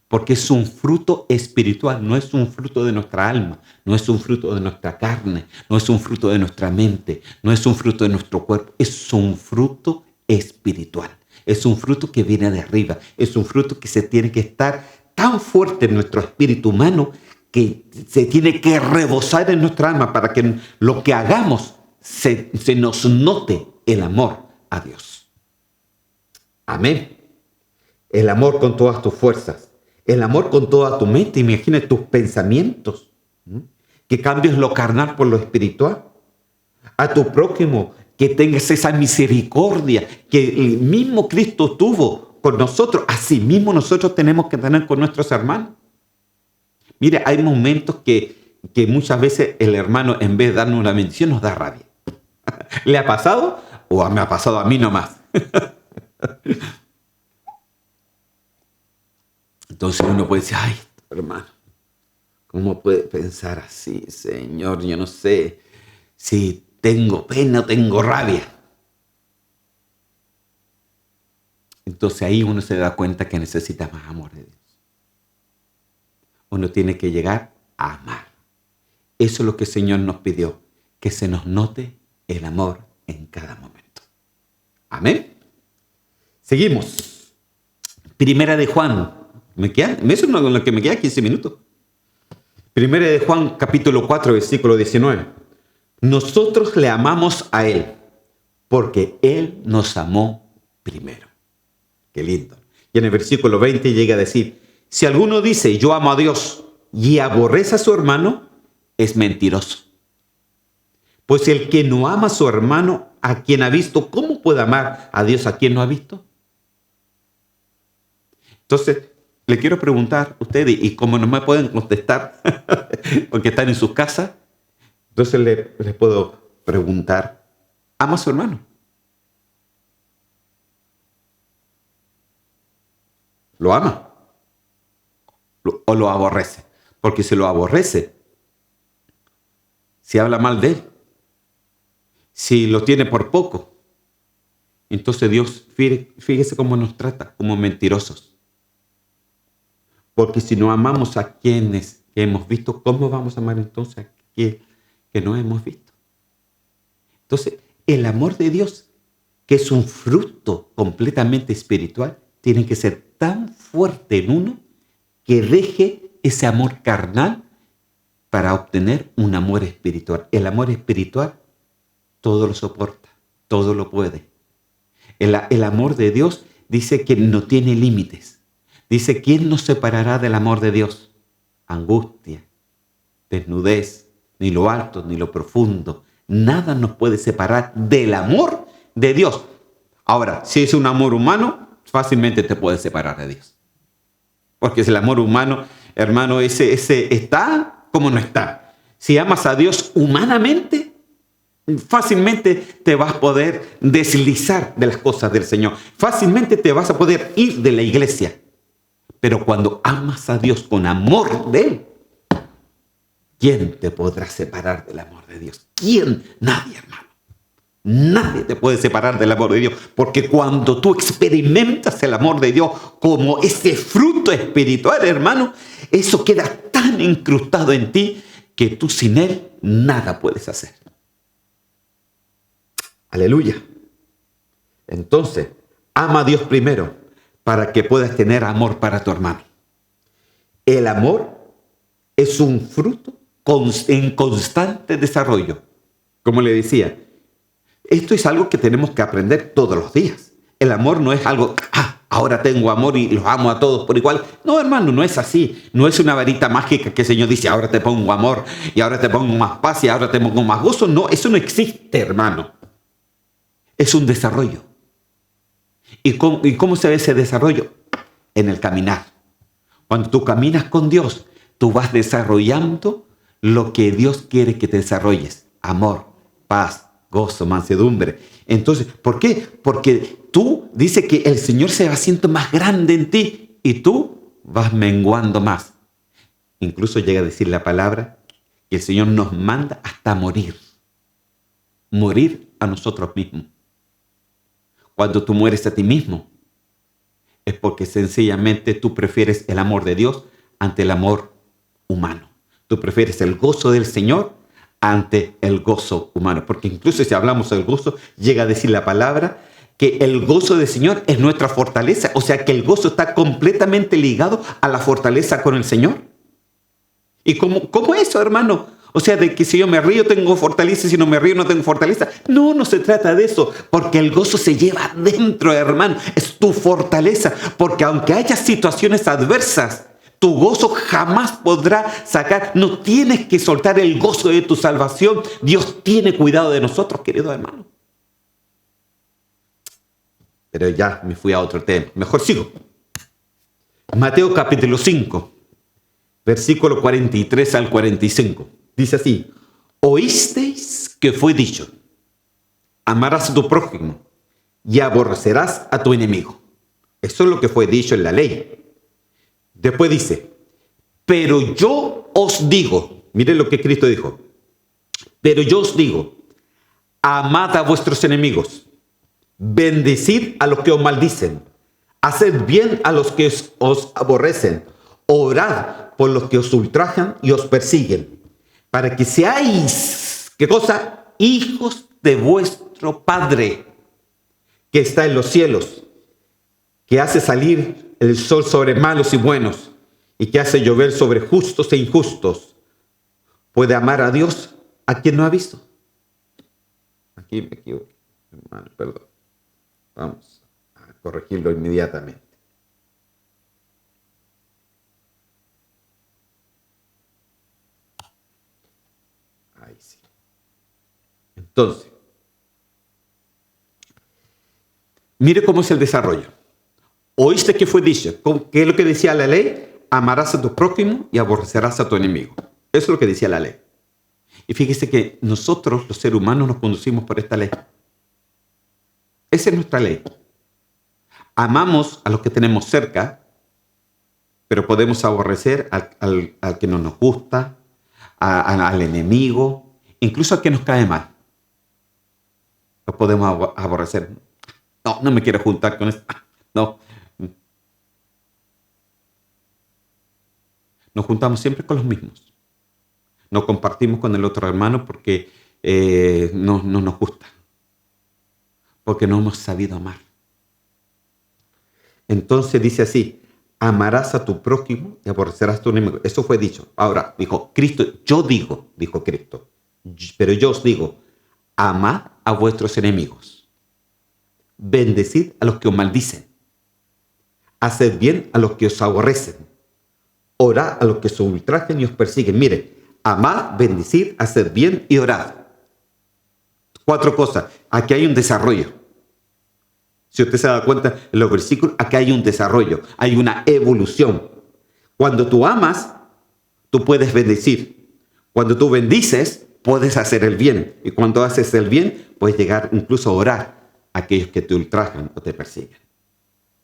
Porque es un fruto espiritual, no es un fruto de nuestra alma, no es un fruto de nuestra carne, no es un fruto de nuestra mente, no es un fruto de nuestro cuerpo, es un fruto espiritual. Es un fruto que viene de arriba, es un fruto que se tiene que estar tan fuerte en nuestro espíritu humano que se tiene que rebosar en nuestra alma para que lo que hagamos se nos note el amor a Dios. Amén. El amor con todas tus fuerzas, el amor con toda tu mente. Imagina tus pensamientos, ¿no? Que cambies lo carnal por lo espiritual. A tu prójimo, que tengas esa misericordia que el mismo Cristo tuvo con nosotros. Así mismo nosotros tenemos que tener con nuestros hermanos. Mire, hay momentos que muchas veces el hermano, en vez de darnos una bendición, nos da rabia. ¿Le ha pasado? ¿O me ha pasado a mí nomás? Entonces uno puede decir, ay, hermano, ¿cómo puede pensar así, Señor? Yo no sé si tengo pena o tengo rabia. Entonces ahí uno se da cuenta que necesita más amor de Dios. Uno tiene que llegar a amar. Eso es lo que el Señor nos pidió, que se nos note el amor en cada momento. Amén. Seguimos. Primera de Juan. Eso es lo que me queda 15 minutos. Primera de Juan, capítulo 4, versículo 19. Nosotros le amamos a Él, porque Él nos amó primero. Qué lindo. Y en el versículo 20 llega a decir, si alguno dice, yo amo a Dios, y aborrece a su hermano, es mentiroso. Pues el que no ama a su hermano, a quien ha visto, ¿cómo puede amar a Dios a quien no ha visto? Entonces, le quiero preguntar a ustedes, y como no me pueden contestar, porque están en sus casas, entonces les puedo preguntar, ¿ama a su hermano? ¿Lo ama? ¿O lo aborrece? Porque si lo aborrece, si habla mal de él, si lo tiene por poco, entonces Dios, fíjese cómo nos trata, como mentirosos. Porque si no amamos a quienes que hemos visto, ¿cómo vamos a amar entonces a quien que no hemos visto? Entonces, el amor de Dios, que es un fruto completamente espiritual, tiene que ser tan fuerte en uno que deje ese amor carnal para obtener un amor espiritual. El amor espiritual todo lo soporta, todo lo puede. El amor de Dios dice que no tiene límites. Dice, ¿quién nos separará del amor de Dios? Angustia, desnudez, ni lo alto, ni lo profundo. Nada nos puede separar del amor de Dios. Ahora, si es un amor humano, fácilmente te puede separar de Dios. Porque es el amor humano, hermano, ese está como no está. Si amas a Dios humanamente, fácilmente te vas a poder deslizar de las cosas del Señor. Fácilmente te vas a poder ir de la iglesia. Pero cuando amas a Dios con amor de Él, ¿quién te podrá separar del amor de Dios? ¿Quién? Nadie, hermano. Nadie te puede separar del amor de Dios. Porque cuando tú experimentas el amor de Dios como ese fruto espiritual, hermano, eso queda tan incrustado en ti que tú sin Él nada puedes hacer. Aleluya. Entonces, ama a Dios primero para que puedas tener amor para tu hermano. El amor es un fruto en constante desarrollo. Como le decía, esto es algo que tenemos que aprender todos los días. El amor no es algo, ahora tengo amor y los amo a todos por igual. No, hermano, no es así. No es una varita mágica que el Señor dice, ahora te pongo amor, y ahora te pongo más paz, y ahora te pongo más gozo. No, eso no existe, hermano. Es un desarrollo. ¿Y cómo se ve ese desarrollo? En el caminar. Cuando tú caminas con Dios, tú vas desarrollando lo que Dios quiere que te desarrolles. Amor, paz, gozo, mansedumbre. Entonces, ¿por qué? Porque tú dice que el Señor se va haciendo más grande en ti y tú vas menguando más. Incluso llega a decir la palabra que el Señor nos manda hasta morir. Morir a nosotros mismos. Cuando tú mueres a ti mismo, es porque sencillamente tú prefieres el amor de Dios ante el amor humano. Tú prefieres el gozo del Señor ante el gozo humano. Porque incluso si hablamos del gozo, llega a decir la palabra que el gozo del Señor es nuestra fortaleza. O sea que el gozo está completamente ligado a la fortaleza con el Señor. ¿Y cómo eso, hermano? O sea, de que si yo me río tengo fortaleza y si no me río no tengo fortaleza. No, no se trata de eso. Porque el gozo se lleva dentro, hermano. Es tu fortaleza. Porque aunque haya situaciones adversas, tu gozo jamás podrá sacar. No tienes que soltar el gozo de tu salvación. Dios tiene cuidado de nosotros, querido hermano. Pero ya me fui a otro tema. Mejor sigo. Mateo capítulo 5, versículo 43 al 45. Dice así, oísteis que fue dicho, amarás a tu prójimo y aborrecerás a tu enemigo. Eso es lo que fue dicho en la ley. Después dice, pero yo os digo, miren lo que Cristo dijo, pero yo os digo, amad a vuestros enemigos, bendecid a los que os maldicen, haced bien a los que os aborrecen, orad por los que os ultrajan y os persiguen, para que seáis, ¿qué cosa? Hijos de vuestro Padre, que está en los cielos, que hace salir el sol sobre malos y buenos, y que hace llover sobre justos e injustos. ¿Puede amar a Dios a quien no ha visto? Aquí me equivoqué, hermano, perdón. Vamos a corregirlo inmediatamente. Ahí sí. Entonces, mire cómo es el desarrollo. Oíste que fue dicho. ¿Qué es lo que decía la ley? Amarás a tu prójimo y aborrecerás a tu enemigo. Eso es lo que decía la ley. Y fíjese que nosotros, los seres humanos, nos conducimos por esta ley. Esa es nuestra ley. Amamos a los que tenemos cerca, pero podemos aborrecer al que no nos gusta, al enemigo, incluso al que nos cae mal. Lo podemos aborrecer. No, no me quiero juntar con eso. No. Nos juntamos siempre con los mismos. No compartimos con el otro hermano porque no nos gusta. Porque no hemos sabido amar. Entonces dice así, amarás a tu prójimo y aborrecerás a tu enemigo. Eso fue dicho. Ahora, dijo Cristo, dijo Cristo, pero yo os digo, amad a vuestros enemigos. Bendecid a los que os maldicen. Haced bien a los que os aborrecen. Orad a los que os ultrajen y os persiguen. Mire, amad, bendecid, haced bien y orad. 4 cosas. Aquí hay un desarrollo. Si usted se da cuenta en los versículos, aquí hay un desarrollo, hay una evolución. Cuando tú amas, tú puedes bendecir. Cuando tú bendices, puedes hacer el bien. Y cuando haces el bien, puedes llegar incluso a orar a aquellos que te ultrajan o te persiguen.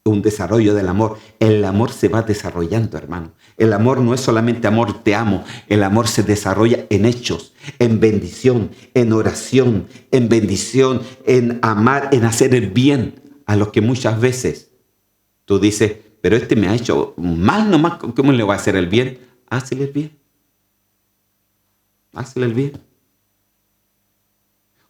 Un desarrollo del amor. El amor se va desarrollando, hermano. El amor no es solamente amor, te amo. El amor se desarrolla en hechos, en bendición, en oración, en bendición, en amar, en hacer el bien. A los que muchas veces tú dices, pero este me ha hecho mal nomás, ¿cómo le va a hacer el bien? Hazle el bien. Hazle el bien.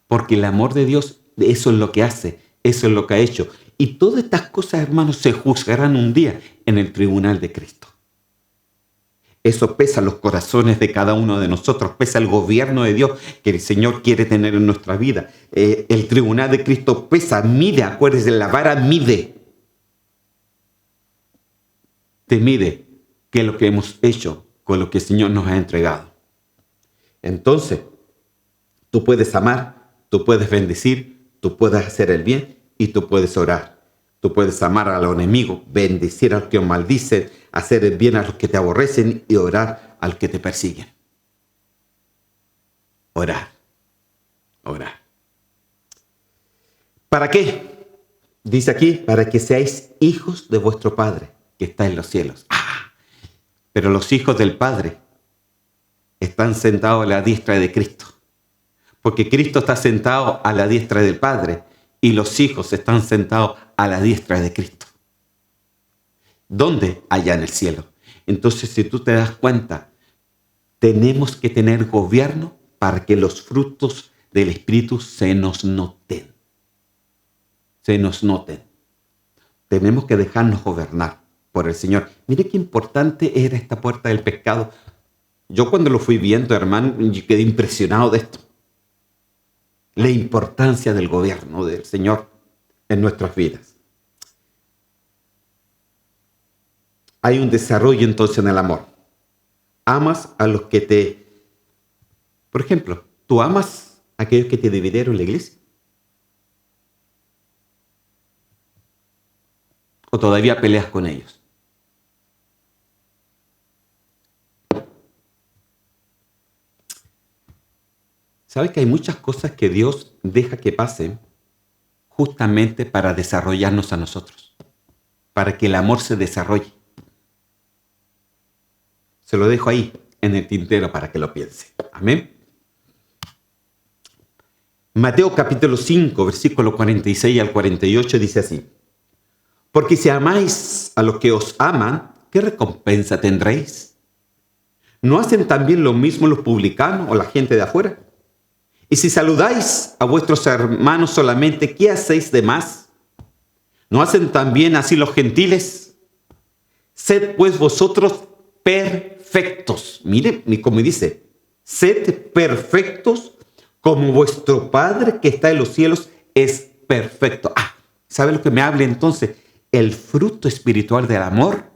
Porque el amor de Dios, eso es lo que hace, eso es lo que ha hecho. Y todas estas cosas, hermanos, se juzgarán un día en el tribunal de Cristo. Eso pesa los corazones de cada uno de nosotros, pesa el gobierno de Dios que el Señor quiere tener en nuestra vida. El tribunal de Cristo pesa, mide, acuérdense, la vara mide. Te mide qué es lo que hemos hecho con lo que el Señor nos ha entregado. Entonces, tú puedes amar, tú puedes bendecir, tú puedes hacer el bien y tú puedes orar. Tú puedes amar a los enemigos, bendecir a los que os maldicen, hacer el bien a los que te aborrecen y orar al que te persiguen. Orar. Orar. ¿Para qué? Dice aquí, para que seáis hijos de vuestro Padre que está en los cielos. Pero los hijos del Padre están sentados a la diestra de Cristo. Porque Cristo está sentado a la diestra del Padre y los hijos están sentados a la diestra de Cristo. ¿Dónde? Allá en el cielo. Entonces, si tú te das cuenta, tenemos que tener gobierno para que los frutos del Espíritu se nos noten. Se nos noten. Tenemos que dejarnos gobernar por el Señor. Mire qué importante era esta puerta del pescado. Yo cuando lo fui viendo, hermano, quedé impresionado de esto. La importancia del gobierno del Señor en nuestras vidas. Hay un desarrollo entonces en el amor. Amas a los que te... Por ejemplo, ¿tú amas a aquellos que te dividieron la iglesia? ¿O todavía peleas con ellos? ¿Sabes que hay muchas cosas que Dios deja que pasen justamente para desarrollarnos a nosotros? Para que el amor se desarrolle. Se lo dejo ahí, en el tintero, para que lo piense. Amén. Mateo capítulo 5, versículo 46 al 48 dice así. Porque si amáis a los que os aman, ¿qué recompensa tendréis? ¿No hacen también lo mismo los publicanos o la gente de afuera? Y si saludáis a vuestros hermanos solamente, ¿qué hacéis de más? ¿No hacen también así los gentiles? Sed pues vosotros perfectos. Mire, como dice, sed perfectos como vuestro Padre que está en los cielos es perfecto. ¿Sabe lo que me habla entonces? El fruto espiritual del amor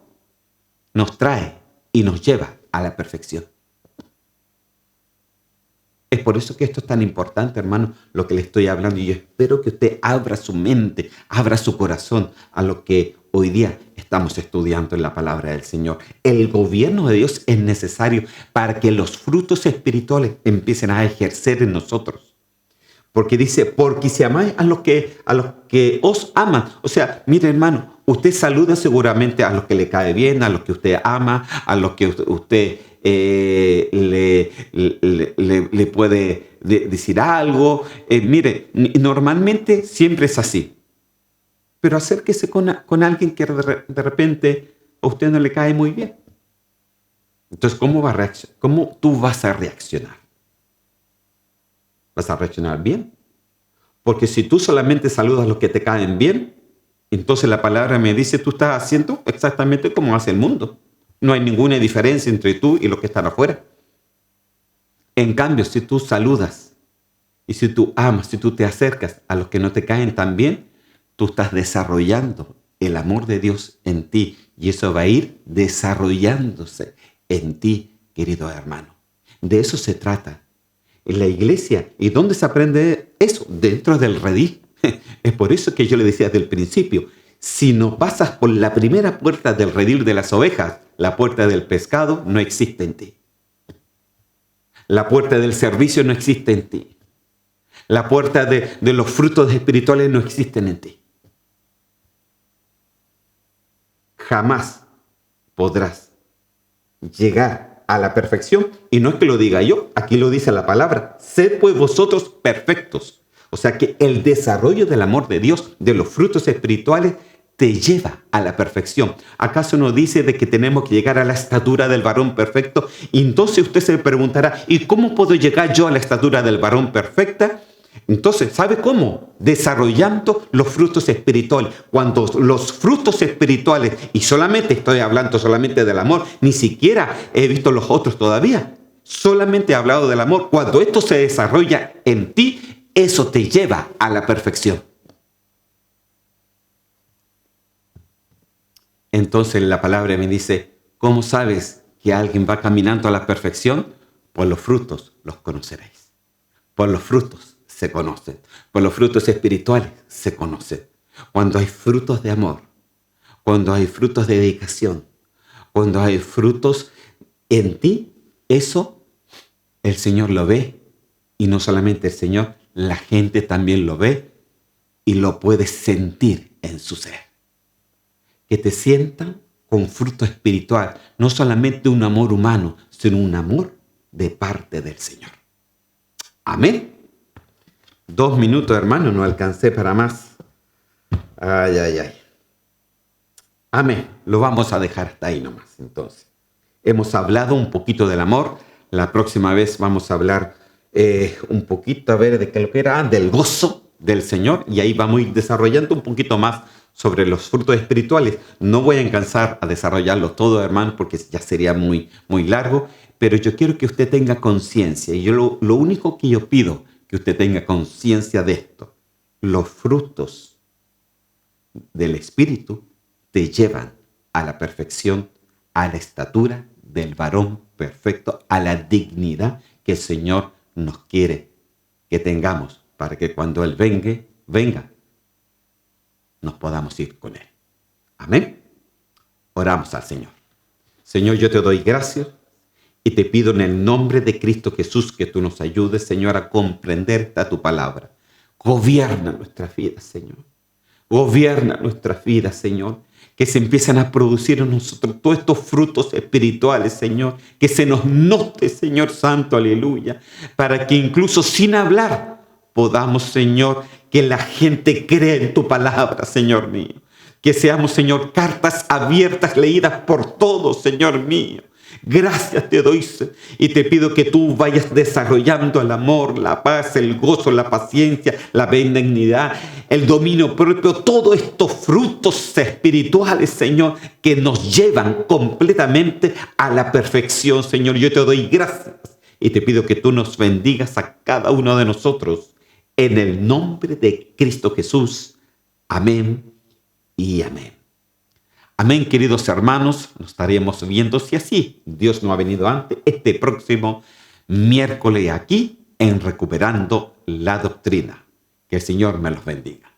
nos trae y nos lleva a la perfección. Es por eso que esto es tan importante, hermano, lo que le estoy hablando. Y yo espero que usted abra su mente, abra su corazón a lo que hoy día estamos estudiando en la palabra del Señor. El gobierno de Dios es necesario para que los frutos espirituales empiecen a ejercer en nosotros. Porque dice, porque si amáis a los que os aman. O sea, mire, hermano, usted saluda seguramente a los que le cae bien, a los que usted ama, a los que usted le puede decir algo. Mire, normalmente siempre es así. Pero acérquese con alguien que de repente a usted no le cae muy bien. Entonces, ¿cómo tú vas a reaccionar? ¿Vas a reaccionar bien? Porque si tú solamente saludas a los que te caen bien, entonces la palabra me dice, tú estás haciendo exactamente como hace el mundo. No hay ninguna diferencia entre tú y los que están afuera. En cambio, si tú saludas y si tú amas, si tú te acercas a los que no te caen tan bien, tú estás desarrollando el amor de Dios en ti y eso va a ir desarrollándose en ti, querido hermano. De eso se trata. En la iglesia. ¿Y dónde se aprende eso? Dentro del redil. Es por eso que yo le decía desde el principio, si no pasas por la primera puerta del redil de las ovejas, la puerta del pescado no existe en ti. La puerta del servicio no existe en ti. La puerta de los frutos espirituales no existen en ti. Jamás podrás llegar a la perfección. Y no es que lo diga yo, aquí lo dice la palabra. Sed pues vosotros perfectos. O sea que el desarrollo del amor de Dios, de los frutos espirituales, te lleva a la perfección. ¿Acaso no dice de que tenemos que llegar a la estatura del varón perfecto? Y entonces usted se preguntará, ¿y cómo puedo llegar yo a la estatura del varón perfecta? Entonces, ¿sabe cómo? Desarrollando los frutos espirituales. Cuando los frutos espirituales, y solamente estoy hablando solamente del amor, ni siquiera he visto los otros todavía, solamente he hablado del amor. Cuando esto se desarrolla en ti, eso te lleva a la perfección. Entonces la palabra me dice, ¿cómo sabes que alguien va caminando a la perfección? Por los frutos los conoceréis. Por los frutos se conocen. Por los frutos espirituales se conocen. Cuando hay frutos de amor, cuando hay frutos de dedicación, cuando hay frutos en ti, eso el Señor lo ve. Y no solamente el Señor, la gente también lo ve y lo puede sentir en su ser. Que te sientan con fruto espiritual, no solamente un amor humano, sino un amor de parte del Señor. Amén. 2 minutos, hermano, no alcancé para más. Ay, ay, ay. Amén. Lo vamos a dejar hasta ahí nomás, entonces. Hemos hablado un poquito del amor. La próxima vez vamos a hablar un poquito, a ver, de qué lo que era, del gozo del Señor. Y ahí vamos a ir desarrollando un poquito más sobre los frutos espirituales. No voy a alcanzar a desarrollarlo todo, hermano, porque ya sería muy, muy largo. Pero yo quiero que usted tenga conciencia. Y yo lo único que yo pido, que usted tenga conciencia de esto. Los frutos del Espíritu te llevan a la perfección, a la estatura del varón perfecto, a la dignidad que el Señor nos quiere que tengamos para que cuando Él venga, nos podamos ir con Él. Amén. Oramos al Señor. Señor, yo te doy gracias y te pido en el nombre de Cristo Jesús que tú nos ayudes, Señor, a comprender esta tu palabra. Gobierna nuestras vidas, Señor. Gobierna nuestras vidas, Señor. Que se empiecen a producir en nosotros todos estos frutos espirituales, Señor. Que se nos note, Señor Santo, aleluya. Para que incluso sin hablar podamos, Señor, que la gente crea en tu palabra, Señor mío. Que seamos, Señor, cartas abiertas, leídas por todos, Señor mío. Gracias te doy y te pido que tú vayas desarrollando el amor, la paz, el gozo, la paciencia, la benignidad, el dominio propio, todos estos frutos espirituales, Señor, que nos llevan completamente a la perfección, Señor. Yo te doy gracias y te pido que tú nos bendigas a cada uno de nosotros en el nombre de Cristo Jesús. Amén y amén. Amén, queridos hermanos, nos estaremos viendo si así Dios no ha venido antes, este próximo miércoles aquí en Recuperando la Doctrina. Que el Señor me los bendiga.